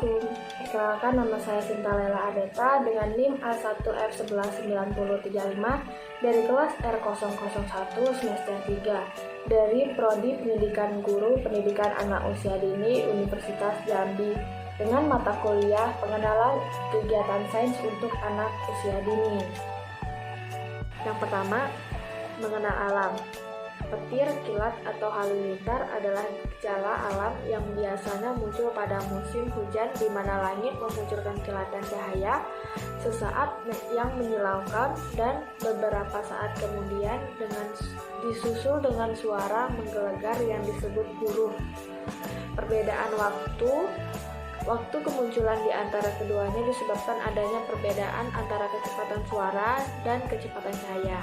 Assalamualaikum. Perkenalkan, nama saya Sinta Lela Adeta dengan NIM A1F119035 dari kelas R001 semester 3 dari Prodi Pendidikan Guru Pendidikan Anak Usia Dini Universitas Jambi dengan mata kuliah Pengenalan Kegiatan Sains untuk Anak Usia Dini. Yang pertama, mengenal alam. Petir, kilat, atau halilintar adalah gejala alam yang biasanya muncul pada musim hujan di mana langit memunculkan kilatan cahaya sesaat yang menyilaukan dan beberapa saat kemudian disusul dengan suara menggelegar yang disebut guruh. Perbedaan waktu kemunculan di antara keduanya disebabkan adanya perbedaan antara kecepatan suara dan kecepatan cahaya.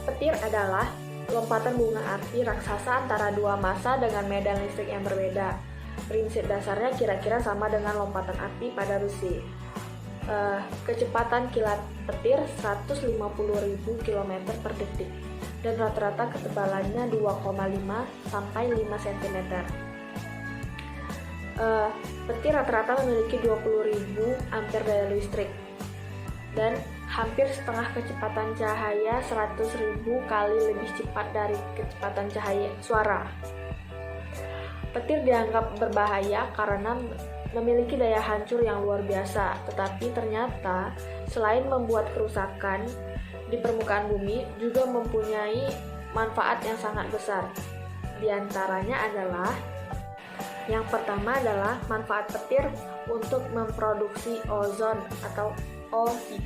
Petir adalah lompatan bunga api raksasa antara dua massa dengan medan listrik yang berbeda. Prinsip dasarnya kira-kira sama dengan lompatan api pada besi. Kecepatan kilat petir 150.000 km per detik dan rata-rata ketebalannya 2,5 sampai 5 cm. Petir rata-rata memiliki 20.000 ampere daya listrik dan hampir setengah kecepatan cahaya 100.000 kali lebih cepat dari kecepatan cahaya suara. Petir dianggap berbahaya karena memiliki daya hancur yang luar biasa, tetapi ternyata selain membuat kerusakan di permukaan bumi, juga mempunyai manfaat yang sangat besar. Di antaranya adalah yang pertama adalah manfaat petir untuk memproduksi ozon atau O3.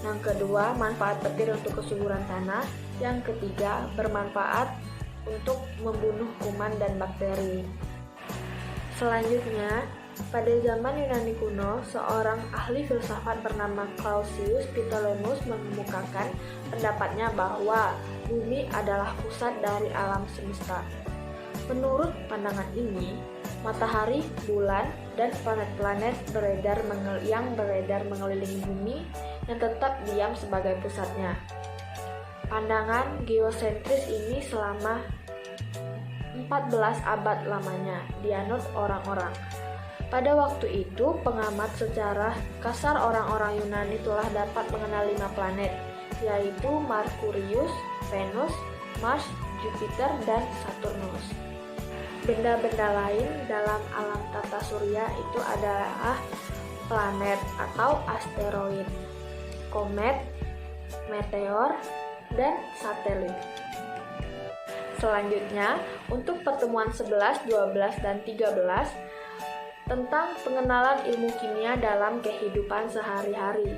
Yang kedua, manfaat petir untuk kesuburan tanah. Yang ketiga, bermanfaat untuk membunuh kuman dan bakteri. Selanjutnya, pada zaman Yunani kuno, seorang ahli filsafat bernama Clausius Ptolemaeus mengemukakan pendapatnya bahwa bumi adalah pusat dari alam semesta. Menurut pandangan ini, matahari, bulan, dan planet-planet yang beredar mengelilingi bumi yang tetap diam sebagai pusatnya. Pandangan geosentris ini selama 14 abad lamanya dianut orang-orang. Pada waktu itu, pengamat secara kasar orang-orang Yunani telah dapat mengenal 5 planet, yaitu Merkurius, Venus, Mars, Jupiter, dan Saturnus. Benda-benda lain dalam alam tata surya itu adalah planet atau asteroid, komet, meteor, dan satelit. Selanjutnya, untuk pertemuan 11, 12, dan 13 tentang pengenalan ilmu kimia dalam kehidupan sehari-hari.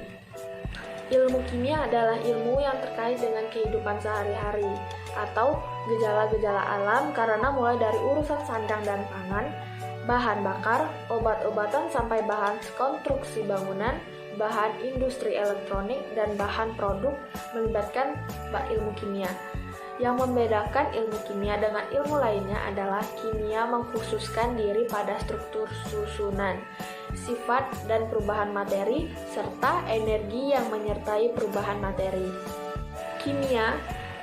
Ilmu kimia adalah ilmu yang terkait dengan kehidupan sehari-hari atau gejala-gejala alam karena mulai dari urusan sandang dan pangan, bahan bakar, obat-obatan sampai bahan konstruksi bangunan, bahan industri elektronik, dan bahan produk melibatkan ilmu kimia. Yang membedakan ilmu kimia dengan ilmu lainnya adalah kimia mengkhususkan diri pada struktur susunan, sifat dan perubahan materi, serta energi yang menyertai perubahan materi. Kimia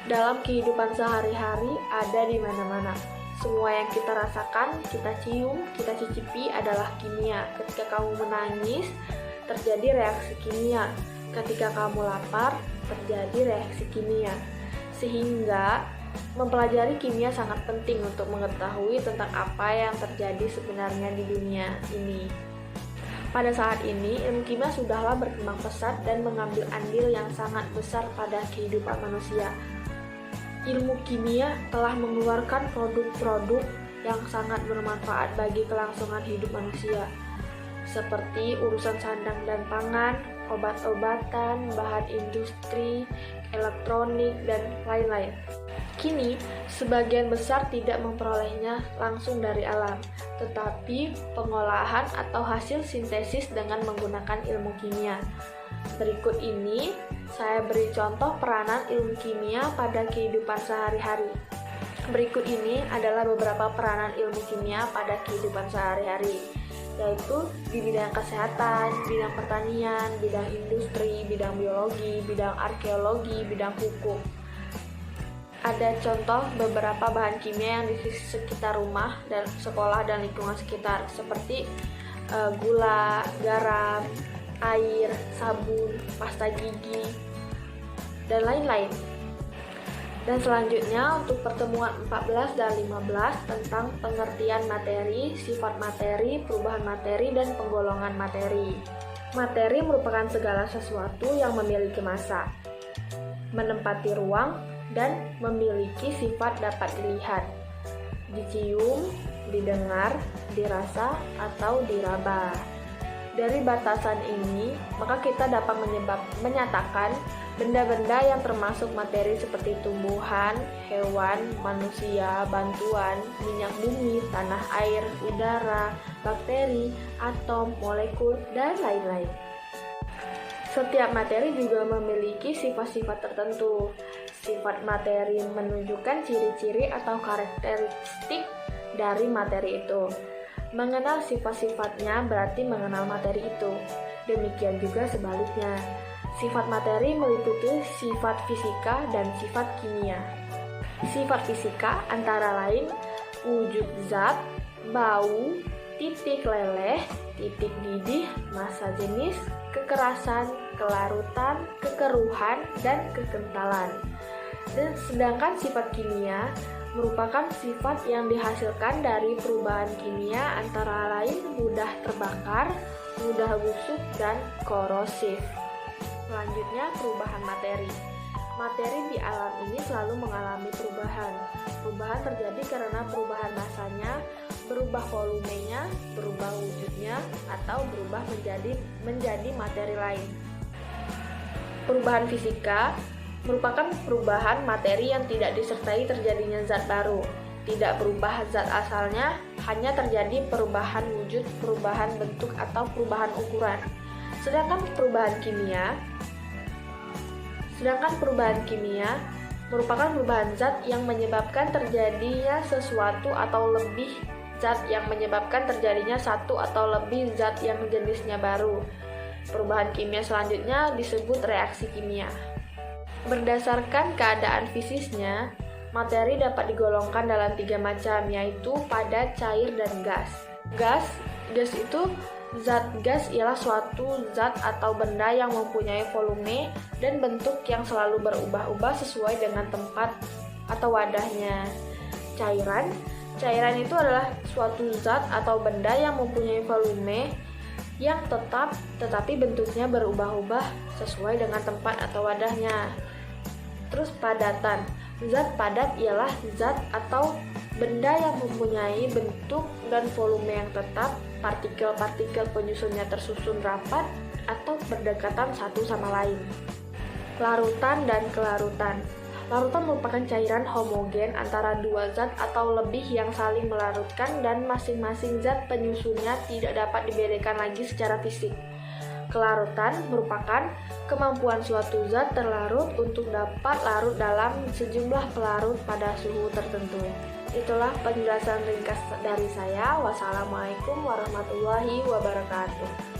dalam kehidupan sehari-hari ada di mana-mana. Semua yang kita rasakan, kita cium, kita cicipi adalah kimia. Ketika kamu menangis, terjadi reaksi kimia. Ketika kamu lapar, terjadi reaksi kimia. Sehingga mempelajari kimia sangat penting untuk mengetahui tentang apa yang terjadi sebenarnya di dunia ini. Pada saat ini, ilmu kimia sudahlah berkembang pesat dan mengambil andil yang sangat besar pada kehidupan manusia. Ilmu kimia telah mengeluarkan produk-produk yang sangat bermanfaat bagi kelangsungan hidup manusia, seperti urusan sandang dan pangan, obat-obatan, bahan industri, elektronik, dan lain-lain. Kini, sebagian besar tidak memperolehnya langsung dari alam, tetapi pengolahan atau hasil sintesis dengan menggunakan ilmu kimia. Berikut ini, saya beri contoh peranan ilmu kimia pada kehidupan sehari-hari. Berikut ini adalah beberapa peranan ilmu kimia pada kehidupan sehari-hari, yaitu di bidang kesehatan, bidang pertanian, bidang industri, bidang biologi, bidang arkeologi, bidang hukum. ada contoh beberapa bahan kimia yang di sekitar rumah dan sekolah dan lingkungan sekitar, seperti gula, garam, air, sabun, pasta gigi, dan lain-lain. Dan selanjutnya untuk pertemuan 14 dan 15 tentang pengertian materi, sifat materi, perubahan materi, dan penggolongan materi. Materi merupakan segala sesuatu yang memiliki massa, menempati ruang, dan memiliki sifat dapat dilihat, dicium, didengar, dirasa, atau diraba. Dari batasan ini, maka kita dapat menyatakan benda-benda yang termasuk materi seperti tumbuhan, hewan, manusia, bantuan, minyak bumi, tanah air, udara, bakteri, atom, molekul, dan lain-lain. Setiap materi juga memiliki sifat-sifat tertentu. Sifat materi menunjukkan ciri-ciri atau karakteristik dari materi itu. Mengenal sifat-sifatnya berarti mengenal materi itu. Demikian juga sebaliknya. Sifat materi meliputi sifat fisika dan sifat kimia. Sifat fisika antara lain wujud zat, bau, titik leleh, titik didih, massa jenis, kekerasan, kelarutan, kekeruhan, dan kekentalan. Dan sedangkan sifat kimia merupakan sifat yang dihasilkan dari perubahan kimia antara lain mudah terbakar, mudah busuk, dan korosif. Selanjutnya, perubahan materi. Materi di alam ini selalu mengalami perubahan. Perubahan terjadi karena perubahan massanya, berubah volumenya, berubah wujudnya, atau berubah menjadi materi lain. Perubahan fisika merupakan perubahan materi yang tidak disertai terjadinya zat baru. Tidak berubah zat asalnya, hanya terjadi perubahan wujud, perubahan bentuk, atau perubahan ukuran. Sedangkan perubahan kimia merupakan perubahan zat yang menyebabkan terjadinya sesuatu atau lebih zat yang menyebabkan terjadinya satu atau lebih zat yang jenisnya baru. Perubahan kimia selanjutnya disebut reaksi kimia. Berdasarkan keadaan fisiknya, materi dapat digolongkan dalam 3 macam, yaitu padat, cair, dan gas. Gas itu zat gas ialah suatu zat atau benda yang mempunyai volume dan bentuk yang selalu berubah-ubah sesuai dengan tempat atau wadahnya. Cairan itu adalah suatu zat atau benda yang mempunyai volume yang tetap tetapi bentuknya berubah-ubah sesuai dengan tempat atau wadahnya. Terus padatan. Zat padat ialah zat atau benda yang mempunyai bentuk dan volume yang tetap, partikel-partikel penyusunnya tersusun rapat atau berdekatan satu sama lain. Larutan dan kelarutan. Larutan merupakan cairan homogen antara 2 zat atau lebih yang saling melarutkan dan masing-masing zat penyusunnya tidak dapat dibedakan lagi secara fisik. Kelarutan merupakan kemampuan suatu zat terlarut untuk dapat larut dalam sejumlah pelarut pada suhu tertentu. Itulah penjelasan ringkas dari saya. Wassalamualaikum warahmatullahi wabarakatuh.